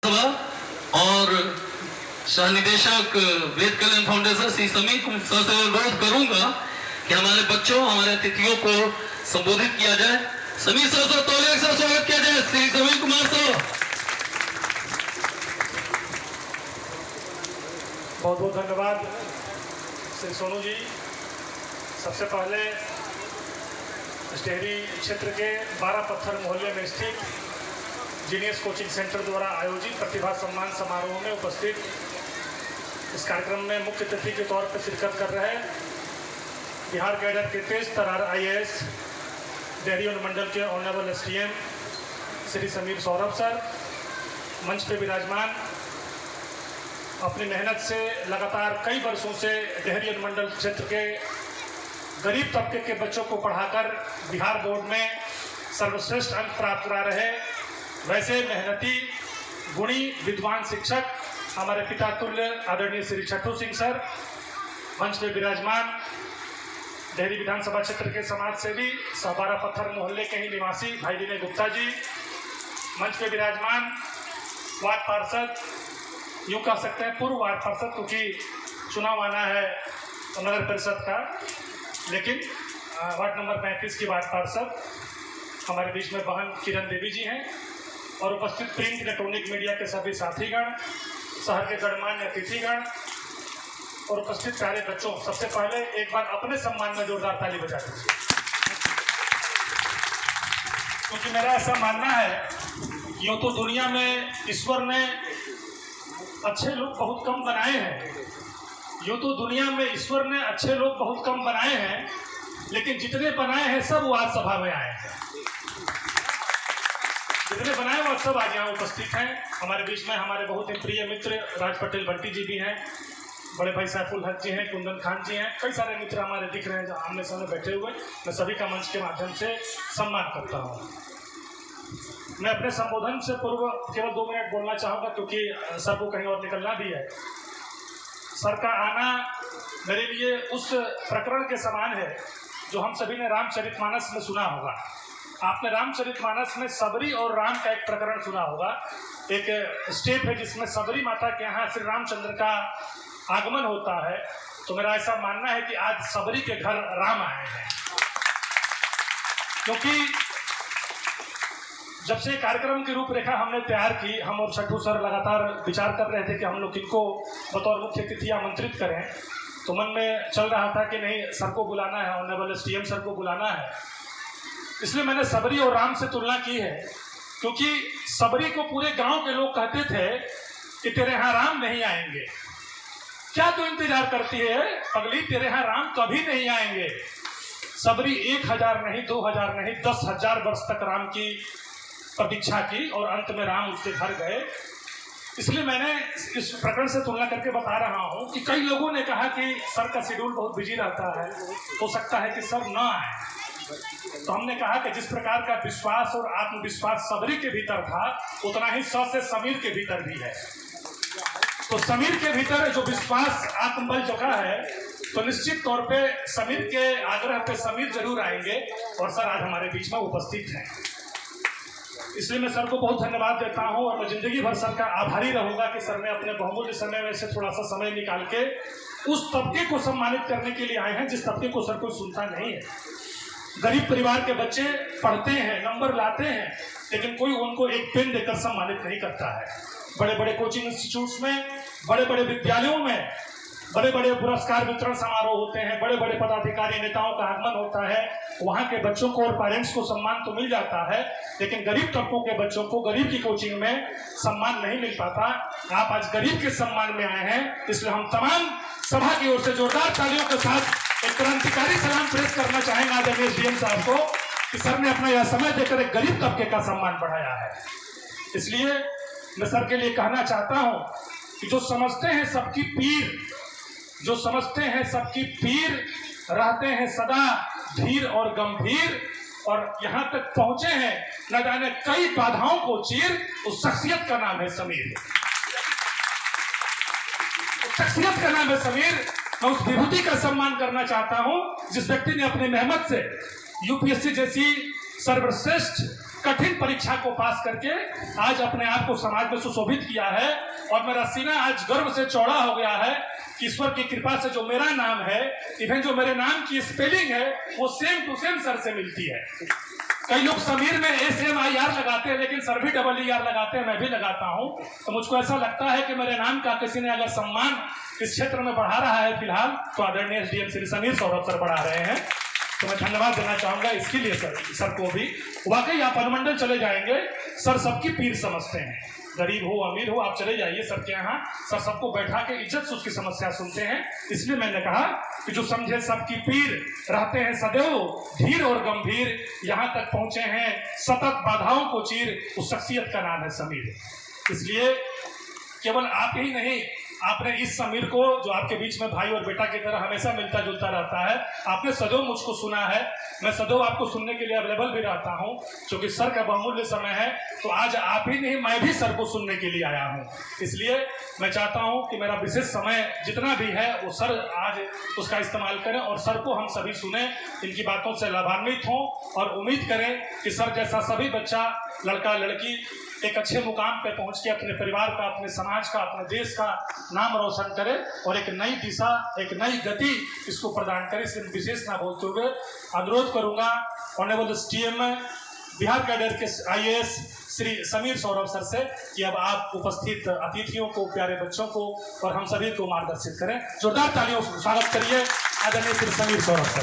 और सह निदेशक वेद कल्याण फाउंडेशन श्री समीर सर से अनुरोध करूंगा कि हमारे बच्चों, हमारे अतिथियों को संबोधित किया जाए। समीर सर से तौलिया से स्वागत किया जाए। श्री समीर कुमार सर। बहुत बहुत धन्यवाद श्री सोनू जी। सबसे पहले स्टेहरी क्षेत्र के 12 पत्थर मोहल्ले में स्थित जीनियस कोचिंग सेंटर द्वारा आयोजित प्रतिभा सम्मान समारोह में उपस्थित इस कार्यक्रम में मुख्य अतिथि के तौर पर शिरकत कर रहे बिहार कैडर के तेज तरार IAS डेहरी अनुमंडल के honourable SDM Shri Sameer Saurabh sir, मंच पे विराजमान अपनी मेहनत से लगातार कई वर्षों से डेहरी अनुमंडल क्षेत्र के गरीब तबके के बच्चों को पढ़ाकर बिहार बोर्ड में सर्वश्रेष्ठ अंक प्राप्त करा रहे वैसे मेहनती गुणी विद्वान शिक्षक हमारे पिता तुल्य आदरणीय श्री छठू सिंह सर, मंच में विराजमान डेहरी विधानसभा क्षेत्र के समाज सेवी 12 पत्थर मोहल्ले के ही निवासी भाई विनय गुप्ता जी, मंच पे विराजमान वार्ड पार्षद, यूँ कह सकते हैं पूर्व वार्ड पार्षद, क्योंकि चुनाव आना है नगर परिषद का, लेकिन वार्ड नंबर 35 की वार्ड पार्षद हमारे बीच में बहन किरण देवी जी हैं और उपस्थित प्रिंट इलेक्ट्रॉनिक मीडिया के सभी साथीगण, शहर के गणमान्य अतिथिगण और उपस्थित प्यारे बच्चों, सबसे पहले एक बार अपने सम्मान में जोरदार ताली बजा दीजिए, क्योंकि मेरा ऐसा मानना है यूँ तो दुनिया में ईश्वर ने अच्छे लोग बहुत कम बनाए हैं, यूँ तो दुनिया में ईश्वर ने अच्छे लोग बहुत कम बनाए हैं, लेकिन जितने बनाए हैं सब वो आज सभा में आए हैं। जितने बनाए वो सब आज यहाँ उपस्थित हैं। हमारे बीच में हमारे बहुत ही प्रिय मित्र राज पटेल बंटी जी भी हैं, बड़े भाई सैफुल हक जी हैं, कुंदन खान जी हैं, कई सारे मित्र हमारे दिख रहे हैं जो आमने सामने बैठे हुए। मैं सभी का मंच के माध्यम से सम्मान करता हूँ। मैं अपने संबोधन से पूर्व केवल 2 मिनट बोलना चाहूँगा, क्योंकि सर को कहीं और निकलना भी है। सर का आना मेरे लिए उस प्रकरण के समान है जो हम सभी ने रामचरितमानस में सुना होगा। आपने रामचरितमानस में सबरी और राम का एक प्रकरण सुना होगा। एक स्टेप है जिसमें सबरी माता के यहाँ श्री रामचंद्र का आगमन होता है। तो मेरा ऐसा मानना है कि आज सबरी के घर राम आए हैं, क्योंकि जब से कार्यक्रम की रूपरेखा हमने तैयार की, हम और छठू सर लगातार विचार कर रहे थे कि हम लोग किनको बतौर मुख्य अतिथि आमंत्रित करें, तो मन में चल रहा था कि नहीं, सर को बुलाना है, ऑनरेबल SDM सर को बुलाना है। इसलिए मैंने सबरी और राम से तुलना की है, क्योंकि सबरी को पूरे गांव के लोग कहते थे कि तेरे यहाँ राम नहीं आएंगे, क्या तू इंतजार करती है पगली, तेरे यहाँ राम कभी नहीं आएंगे। सबरी 1000 नहीं, 2000 नहीं, 10,000 वर्ष तक राम की प्रतीक्षा की और अंत में राम उसके घर गए। इसलिए मैंने इस प्रकरण से तुलना करके बता रहा हूँ कि कई लोगों ने कहा कि सर का शेड्यूल बहुत बिजी रहता है, हो सकता है कि सर न आए। तो हमने कहा कि जिस प्रकार का विश्वास और आत्मविश्वास सबरी के भीतर था, उतना ही स से समीर के भीतर भी है। तो समीर के भीतर जो विश्वास आत्मबल जगा है, तो निश्चित तौर पे समीर के आग्रह पे समीर जरूर आएंगे और सर आज हमारे बीच में उपस्थित हैं। इसलिए मैं सर को बहुत धन्यवाद देता हूं और मैं जिंदगी भर सर का आभारी रहूंगा कि सर ने अपने बहुमूल्य समय में से थोड़ा सा समय निकाल के उस तबके को सम्मानित करने के लिए आए हैं जिस तबके को सर कोई सुनता नहीं है। गरीब परिवार के बच्चे पढ़ते हैं, नंबर लाते हैं, लेकिन कोई उनको एक पेन देकर सम्मानित नहीं करता है। बड़े बड़े कोचिंग इंस्टीट्यूट्स में, बड़े बड़े विद्यालयों में बड़े बड़े पुरस्कार वितरण समारोह होते हैं, बड़े बड़े पदाधिकारी नेताओं का आगमन होता है, वहाँ के बच्चों को और पेरेंट्स को सम्मान तो मिल जाता है, लेकिन गरीब तबकों के बच्चों को गरीब की कोचिंग में सम्मान नहीं मिल पाता। आप आज गरीब के सम्मान में आए हैं, इसलिए हम तमाम सभा की ओर से जोरदार तालियों के साथ एक क्रांतिकारी सलाम पेश करना चाहेंगे आदरणीय SDM साहब को कि सर ने अपना यह समय देकर एक गरीब तबके का सम्मान बढ़ाया है। इसलिए मैं सर के लिए कहना चाहता हूँ कि जो समझते हैं सबकी पीर, जो समझते हैं सबकी पीर, रहते हैं सदा धीर और गंभीर, और यहाँ तक पहुंचे हैं न जाने कई बाधाओं को चीर, उस शख्सियत का नाम है समीर। उस शख्सियत का नाम है समीर। मैं उस विभूति का सम्मान करना चाहता हूं जिस व्यक्ति ने अपनी मेहनत से UPSC जैसी सर्वश्रेष्ठ कठिन परीक्षा को पास करके आज अपने आप को समाज में सुशोभित किया है। और मेरा सीना आज गर्व से चौड़ा हो गया है कि ईश्वर की कृपा से जो मेरा नाम है, इवन जो मेरे नाम की स्पेलिंग है, वो सेम टू सेम सर से मिलती है। कई लोग समीर में SMIR लगाते हैं, लेकिन सर भी EER लगाते हैं, मैं भी लगाता हूं। तो मुझको ऐसा लगता है कि मेरे नाम का किसी ने अगर सम्मान इस क्षेत्र में बढ़ा रहा है फिलहाल, तो आदरणीय SDM श्री समीर सौरभ सर बढ़ा रहे हैं। तो मैं धन्यवाद देना चाहूंगा इसके लिए सर को भी। वाकई आप अनुमंडल चले जाएंगे, सर सबकी पीर समझते हैं, गरीब हो अमीर हो, आप चले जाइए सर के यहाँ, सर सबको बैठा के इज्जत से उसकी समस्या सुनते हैं। इसलिए मैंने कहा कि जो समझे सबकी पीर, रहते हैं सदैव धीर और गंभीर, यहाँ तक पहुंचे हैं सतत बाधाओं को चीर, उस शख्सियत का नाम है समीर। इसलिए केवल आप ही नहीं, आपने इस समीर को, जो आपके बीच में भाई और बेटा की तरह हमेशा मिलता जुलता रहता है, आपने सदैव मुझको सुना है। मैं सदैव आपको सुनने के लिए अवेलेबल भी रहता हूं, क्योंकि सर का बहुमूल्य समय है। तो आज आप ही नहीं, मैं भी सर को सुनने के लिए आया हूं। इसलिए मैं चाहता हूं कि मेरा विशेष समय जितना भी है वो सर आज उसका इस्तेमाल करें और सर को हम सभी सुने, इनकी बातों से लाभान्वित हों और उम्मीद करें कि सर जैसा सभी बच्चा, लड़का लड़की एक अच्छे मुकाम पे पहुंच के अपने परिवार का, अपने समाज का, अपने देश का नाम रोशन करे और एक नई दिशा, एक नई गति इसको प्रदान करे। इसलिए विशेष ना बोलते हुए अनुरोध करूंगा ऑनरेबल SDM बिहार कैडर के IAS श्री समीर सौरभ सर से कि अब आप उपस्थित अतिथियों को, प्यारे बच्चों को और हम सभी को मार्गदर्शित करें। जोरदार तालियों से स्वागत करिए आदरणीय श्री समीर सौरभ सर।